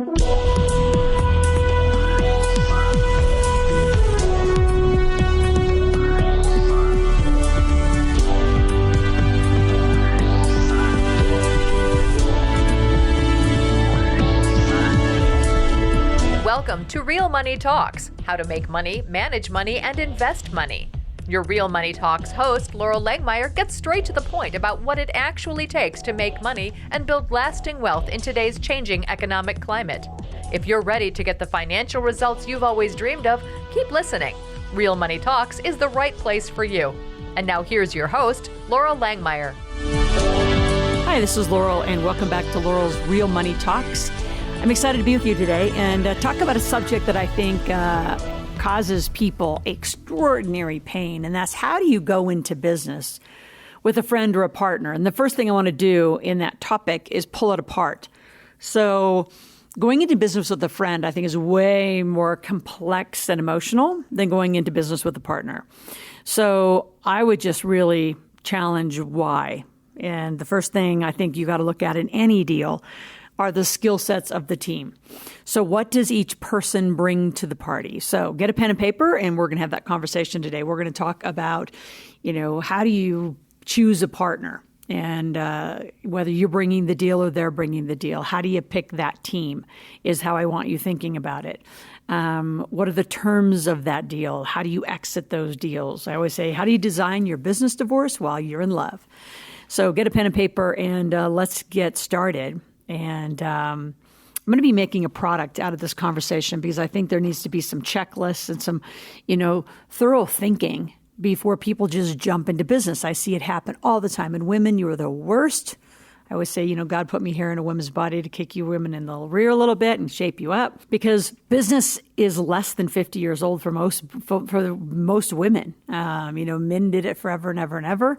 Welcome to Real Money Talks, how to make money, manage money, and invest money. Your Real Money Talks host, Laurel Langmeyer, gets straight to the point about what it actually takes to make money and build lasting wealth in today's changing economic climate. If you're ready to get the financial results you've always dreamed of, keep listening. Real Money Talks is the right place for you. And now here's your host, Laurel Langmeyer. Hi, this is Laurel, and welcome back to Laurel's Real Money Talks. I'm excited to be with you today and talk about a subject that I think causes people extraordinary pain, and that's how do you go into business with a friend or a partner? And the first thing I want to do in that topic is pull it apart. So going into business with a friend, I think, is way more complex and emotional than going into business with a partner. So I would just really challenge why. And the first thing I think you got to look at in any deal are the skill sets of the team. So what does each person bring to the party? So get a pen and paper, and we're going to have that conversation today. We're going to talk about, how do you choose a partner, and whether you're bringing the deal or they're bringing the deal. How do you pick that team is how I want you thinking about it. What are the terms of that deal? How do you exit those deals? I always say, how do you design your business divorce while you're in love? So get a pen and paper, and let's get started. And I'm going to be making a product out of this conversation because I think there needs to be some checklists and some, thorough thinking before people just jump into business. I see it happen all the time. And women, you are the worst. I always say, God put me here in a woman's body to kick you women in the rear a little bit and shape you up, because business is less than 50 years old for most women. Men did it forever and ever and ever.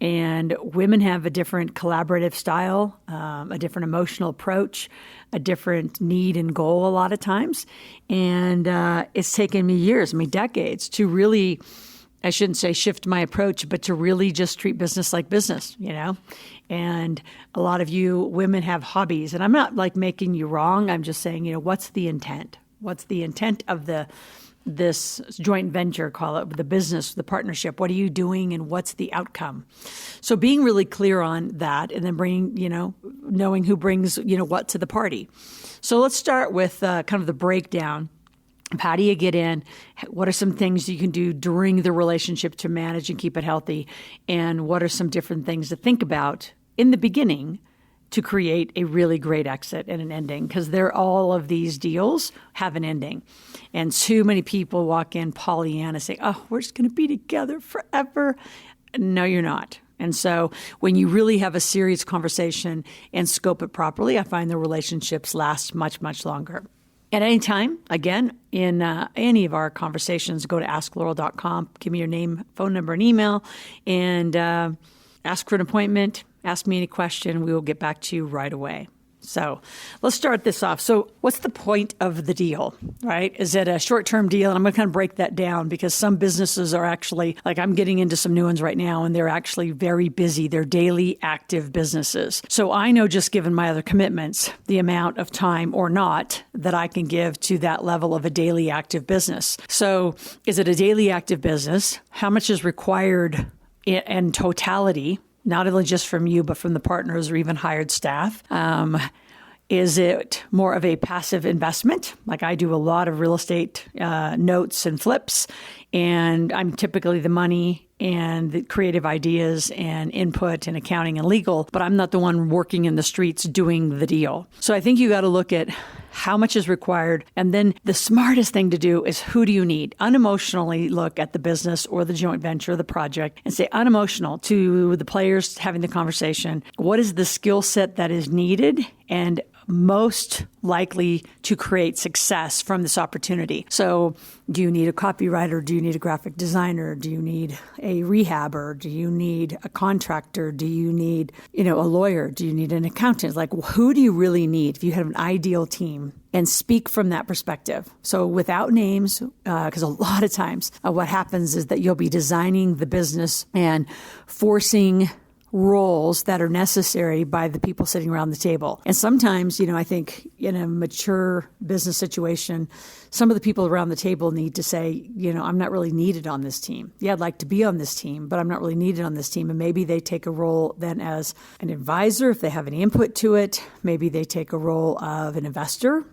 And women have a different collaborative style, a different emotional approach, a different need and goal a lot of times. And it's taken me years, decades to really, I shouldn't say shift my approach, but to really just treat business like business, And a lot of you women have hobbies, and I'm not making you wrong. I'm just saying, what's the intent? What's the intent of this joint venture, call it the business, the partnership? What are you doing, and what's the outcome? So being really clear on that, and then knowing who brings, what to the party. So let's start with kind of the breakdown. How do you get in? What are some things you can do during the relationship to manage and keep it healthy? And what are some different things to think about in the beginning to create a really great exit and an ending? Because all of these deals have an ending. And too many people walk in Pollyanna saying, oh, we're just going to be together forever. No, you're not. And so when you really have a serious conversation and scope it properly, I find the relationships last much, much longer. At any time, again, in any of our conversations, go to asklaurel.com, give me your name, phone number, and email, and ask for an appointment, ask me any question. We will get back to you right away. So let's start this off. So what's the point of the deal, right? Is it a short-term deal? And I'm going to kind of break that down because some businesses are actually, I'm getting into some new ones right now, and they're actually very busy. They're daily active businesses. So I know, just given my other commitments, the amount of time or not that I can give to that level of a daily active business. So is it a daily active business? How much is required in totality? Not only just from you, but from the partners or even hired staff. Is it more of a passive investment? I do a lot of real estate notes and flips, and I'm typically the money and the creative ideas and input and accounting and legal, but I'm not the one working in the streets doing the deal. So I think you got to look at how much is required. And then the smartest thing to do is, who do you need? Unemotionally look at the business or the joint venture, the project, and say unemotional to the players having the conversation. What is the skill set that is needed and most likely to create success from this opportunity? So do you need a copywriter? Do you need a graphic designer? Do you need a rehabber? Do you need a contractor? Do you need, a lawyer? Do you need an accountant? Who do you really need if you have an ideal team? And speak from that perspective. So without names, because a lot of times what happens is that you'll be designing the business and forcing roles that are necessary by the people sitting around the table. And sometimes, I think in a mature business situation, some of the people around the table need to say, I'm not really needed on this team. Yeah, I'd like to be on this team, but I'm not really needed on this team. And maybe they take a role then as an advisor if they have any input to it. Maybe they take a role of an investor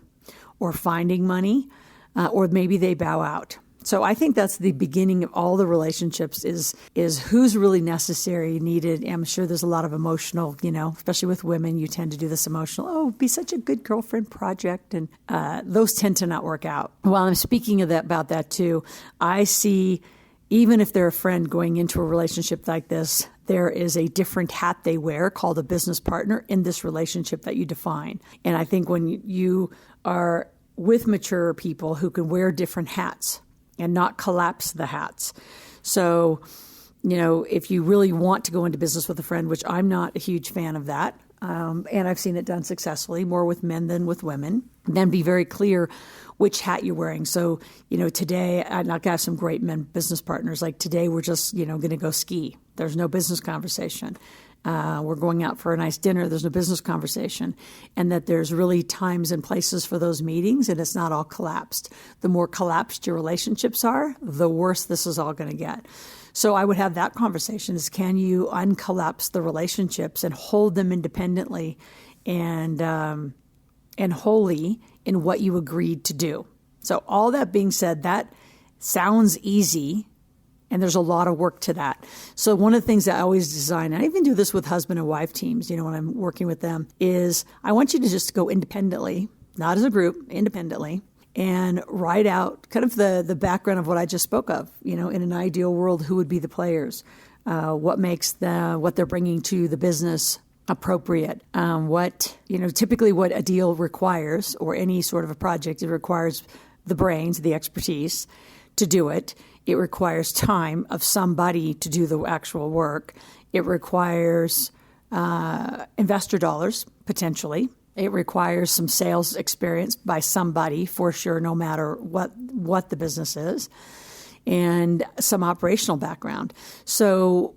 or finding money, or maybe they bow out. So I think that's the beginning of all the relationships is who's really necessary, needed. I'm sure there's a lot of emotional, especially with women, you tend to do this emotional, be such a good girlfriend project. And those tend to not work out. While I'm speaking about that too, I see, even if they're a friend going into a relationship like this, there is a different hat they wear called a business partner in this relationship that you define. And I think when you are with mature people who can wear different hats, and not collapse the hats. So, if you really want to go into business with a friend, which I'm not a huge fan of that, and I've seen it done successfully, more with men than with women, then be very clear which hat you're wearing. So, today, I have some great men business partners. Like today, we're just, going to go ski. There's no business conversation. We're going out for a nice dinner. There's no business conversation. And that there's really times and places for those meetings, and it's not all collapsed. The more collapsed your relationships are, the worse this is all going to get. So I would have that conversation is, can you uncollapse the relationships and hold them independently and wholly in what you agreed to do? So all that being said, that sounds easy. And there's a lot of work to that. So one of the things that I always design, and I even do this with husband and wife teams, when I'm working with them, is I want you to just go independently, not as a group, independently, and write out kind of the background of what I just spoke of. In an ideal world, who would be the players? What makes what they're bringing to the business appropriate? Typically what a deal requires, or any sort of a project, it requires the brains, the expertise to do it. It requires time of somebody to do the actual work. It requires investor dollars, potentially. It requires some sales experience by somebody, for sure, no matter what the business is, and some operational background. So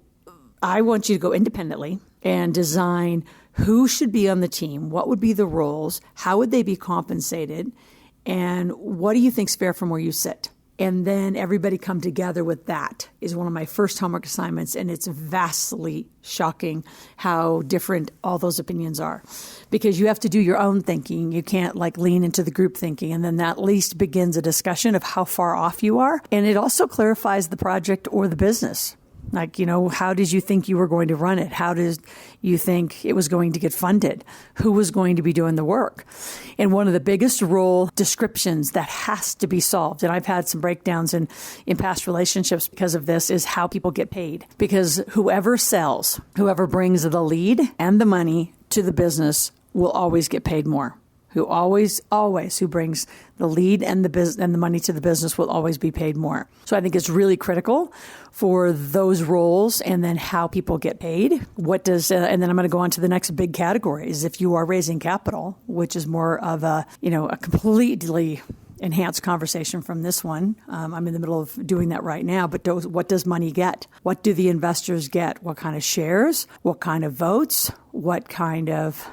I want you to go independently and design who should be on the team, what would be the roles, how would they be compensated, and what do you think is fair from where you sit? And then everybody come together with that is one of my first homework assignments. And it's vastly shocking how different all those opinions are, because you have to do your own thinking. You can't lean into the group thinking. And then that at least begins a discussion of how far off you are. And it also clarifies the project or the business. How did you think you were going to run it? How did you think it was going to get funded? Who was going to be doing the work? And one of the biggest role descriptions that has to be solved, and I've had some breakdowns in past relationships because of this, is how people get paid. Because whoever sells, whoever brings the lead and the money to the business will always get paid more. Who brings the lead and the money to the business will always be paid more. So I think it's really critical for those roles, and then how people get paid. And then I'm going to go on to the next big category is if you are raising capital, which is more of a completely enhanced conversation from this one. I'm in the middle of doing that right now. But what does money get? What do the investors get? What kind of shares? What kind of votes? What kind of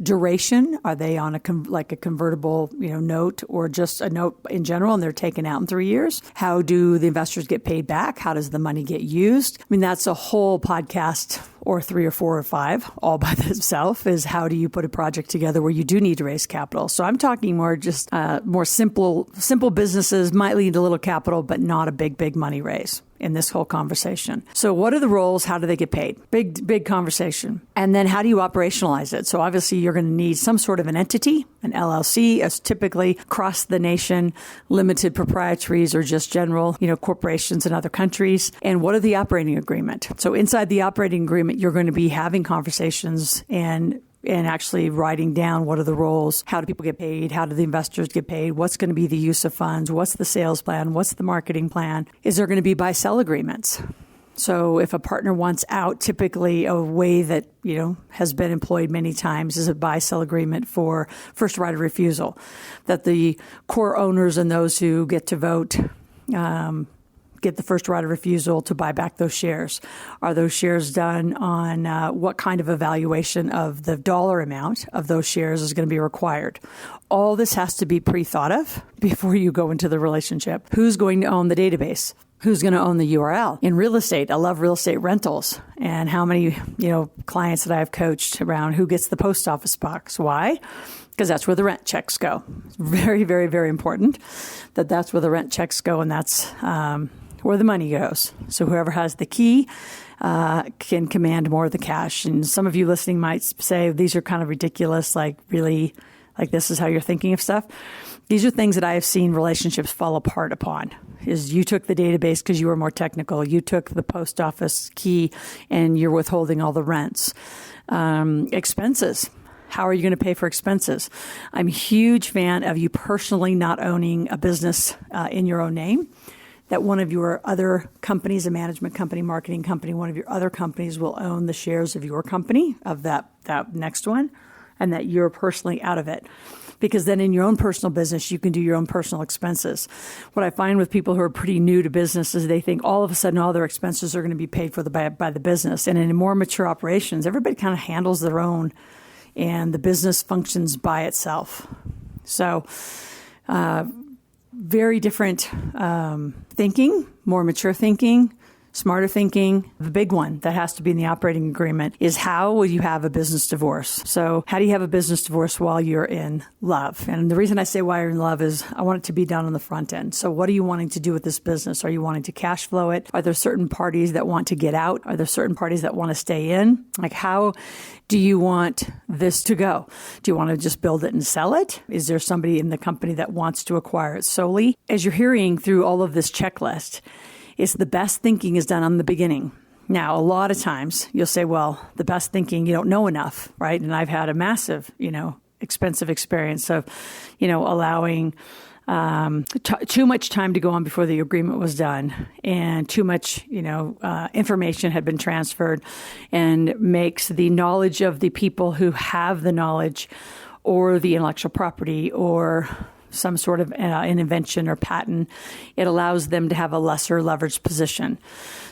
duration? Are they on a convertible note, or just a note in general and they're taken out in 3 years? How do the investors get paid back? How does the money get used? I mean, that's a whole podcast, or 3 or 4 or 5 all by itself, is how do you put a project together where you do need to raise capital? So I'm talking more just more simple businesses might lead to little capital, but not a big money raise in this whole conversation. So what are the roles? How do they get paid? Big conversation. And then how do you operationalize it? So obviously you're going to need some sort of an entity, an LLC, as typically across the nation, limited proprietaries or just general, corporations in other countries. And what are the operating agreement? So inside the operating agreement, you're going to be having conversations and actually writing down what are the roles, how do people get paid, how do the investors get paid, what's going to be the use of funds, what's the sales plan, what's the marketing plan, is there going to be buy-sell agreements? So if a partner wants out, typically a way that, has been employed many times is a buy-sell agreement for first right of refusal, that the core owners and those who get to vote get the first right of refusal to buy back those shares? Are those shares done on what kind of evaluation of the dollar amount of those shares is going to be required? All this has to be pre-thought of before you go into the relationship. Who's going to own the database? Who's going to own the URL? In real estate, I love real estate rentals, and how many, clients that I've coached around who gets the post office box. Why? Because that's where the rent checks go. Very, very, very important that that's where the rent checks go, and that's where the money goes. So whoever has the key can command more of the cash. And some of you listening might say, these are kind of ridiculous, like really, like this is how you're thinking of stuff. These are things that I have seen relationships fall apart upon. Is you took the database because you were more technical. You took the post office key and you're withholding all the rents. Expenses. How are you going to pay for expenses? I'm a huge fan of you personally not owning a business in your own name, that one of your other companies, a management company, marketing company, one of your other companies will own the shares of your company, of that next one, and that you're personally out of it. Because then in your own personal business, you can do your own personal expenses. What I find with people who are pretty new to business is they think all of a sudden all their expenses are going to be paid for by the business. And in more mature operations, everybody kind of handles their own, and the business functions by itself. So very different thinking, more mature thinking, smarter thinking. The big one that has to be in the operating agreement is, how will you have a business divorce? So how do you have a business divorce while you're in love? And the reason I say while you're in love is I want it to be done on the front end. So what are you wanting to do with this business? Are you wanting to cash flow it? Are there certain parties that want to get out? Are there certain parties that want to stay in? Like, how do you want this to go? Do you want to just build it and sell it? Is there somebody in the company that wants to acquire it solely? As you're hearing through all of this checklist, it's the best thinking is done on the beginning. Now, a lot of times you'll say, well, the best thinking, you don't know enough, right? And I've had a massive, expensive experience of, allowing too much time to go on before the agreement was done, and too much, information had been transferred, and makes the knowledge of the people who have the knowledge or the intellectual property or some sort of an invention or patent, it allows them to have a lesser leveraged position.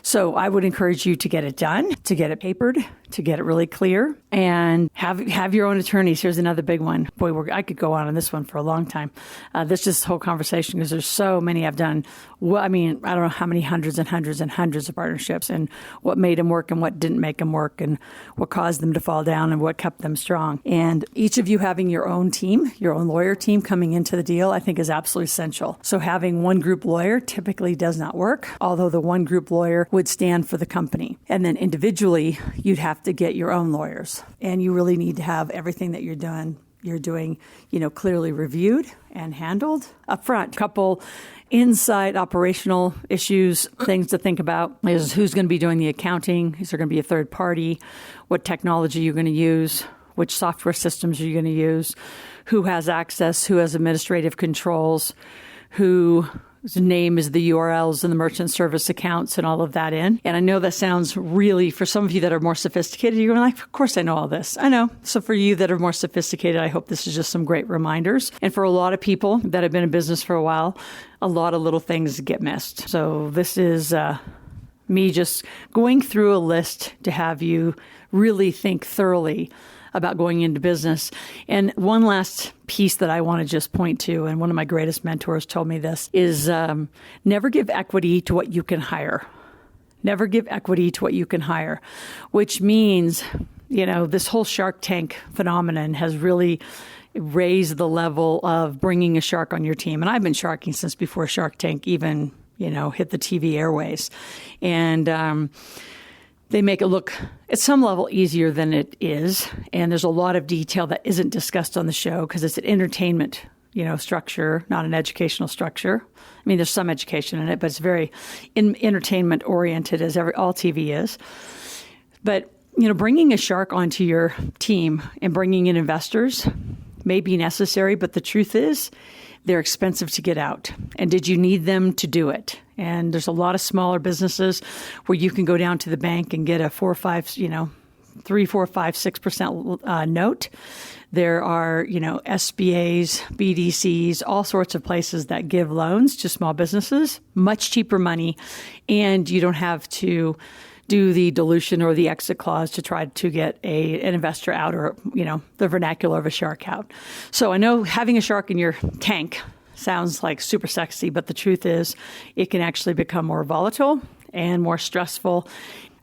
So I would encourage you to get it done, to get it papered, to get it really clear, and have your own attorneys. Here's another big one. Boy, I could go on this one for a long time. This whole conversation, because there's so many I've done. I don't know how many hundreds and hundreds and hundreds of partnerships, and what made them work and what didn't make them work, and what caused them to fall down and what kept them strong. And each of you having your own team, your own lawyer team coming into the deal, I think is absolutely essential. So having one group lawyer typically does not work, although the one group lawyer would stand for the company. And then individually, you'd have to get your own lawyers. And you really need to have everything that you're doing, clearly reviewed and handled up front. Couple inside operational issues, things to think about is who's going to be doing the accounting. Is there going to be a third party? What technology you're going to use? Which software systems are you going to use? Who has access? Who has administrative controls? Whose name is the URLs and the merchant service accounts and all of that in. And I know that sounds really, for some of you that are more sophisticated, you're like, of course I know all this. I know. So for you that are more sophisticated, I hope this is just some great reminders. And for a lot of people that have been in business for a while, a lot of little things get missed. So this is me just going through a list to have you really think thoroughly about going into business. And one last piece that I want to just point to, and one of my greatest mentors told me this, is never give equity to what you can hire. Never give equity to what you can hire, which means, this whole Shark Tank phenomenon has really raised the level of bringing a shark on your team. And I've been sharking since before Shark Tank even, hit the TV airways. And they make it look at some level easier than it is. And there's a lot of detail that isn't discussed on the show because it's an entertainment, structure, not an educational structure. I mean, there's some education in it, but it's very entertainment oriented, as all TV is. But, bringing a shark onto your team and bringing in investors may be necessary, but the truth is they're expensive to get out. And did you need them to do it? And there's a lot of smaller businesses where you can go down to the bank and get a 4 or 5, 3, 4, 5, 6% note. There are, SBAs, BDCs, all sorts of places that give loans to small businesses, much cheaper money, and you don't have to do the dilution or the exit clause to try to get an investor out, or, the vernacular of a shark out. So I know having a shark in your tank sounds like super sexy, but the truth is it can actually become more volatile and more stressful.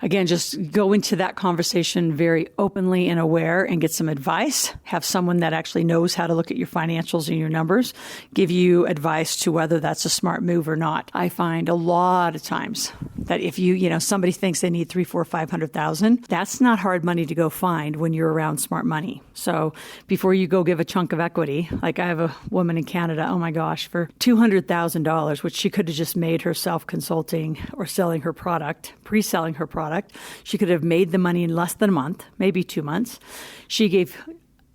Again, just go into that conversation very openly and aware and get some advice. Have someone that actually knows how to look at your financials and your numbers, give you advice to whether that's a smart move or not. I find a lot of times that if somebody thinks they need $300,000, $400,000, $500,000, that's not hard money to go find when you're around smart money. So before you go give a chunk of equity, like I have a woman in Canada, oh my gosh, for $200,000, which she could have just made herself consulting or selling her product, pre-selling her product. She could have made the money in less than a month, maybe 2 months. She gave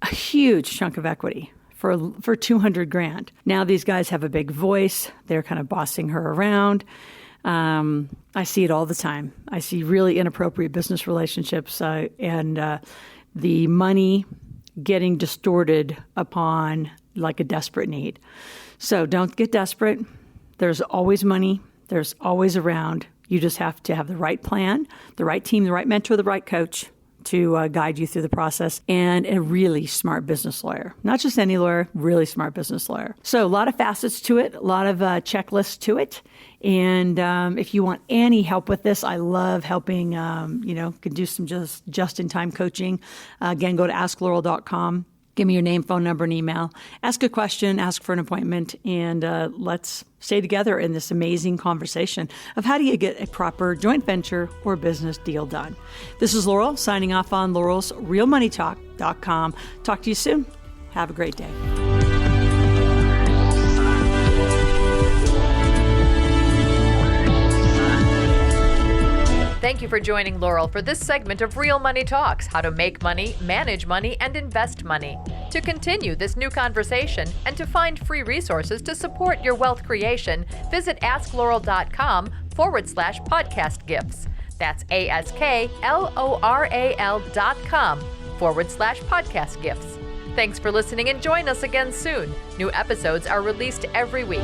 a huge chunk of equity for $200,000. Now these guys have a big voice. They're kind of bossing her around. I see it all the time. I see really inappropriate business relationships and the money getting distorted upon like a desperate need. So don't get desperate. There's always money. There's always around. You just have to have the right plan, the right team, the right mentor, the right coach to guide you through the process, and a really smart business lawyer. Not just any lawyer, really smart business lawyer. So a lot of facets to it, a lot of checklists to it. And if you want any help with this, I love helping, can do some just-in-time coaching. Again, go to asklaurel.com. Give me your name, phone number, and email. Ask a question, ask for an appointment, and let's stay together in this amazing conversation of how do you get a proper joint venture or business deal done. This is Laurel signing off on Laurel's RealMoneyTalk.com. Talk to you soon. Have a great day. Thank you for joining Laurel for this segment of Real Money Talks, how to make money, manage money, and invest money. To continue this new conversation and to find free resources to support your wealth creation, visit asklaurel.com/podcast gifts. That's ASKLORAL.com/podcast gifts. Thanks for listening and join us again soon. New episodes are released every week.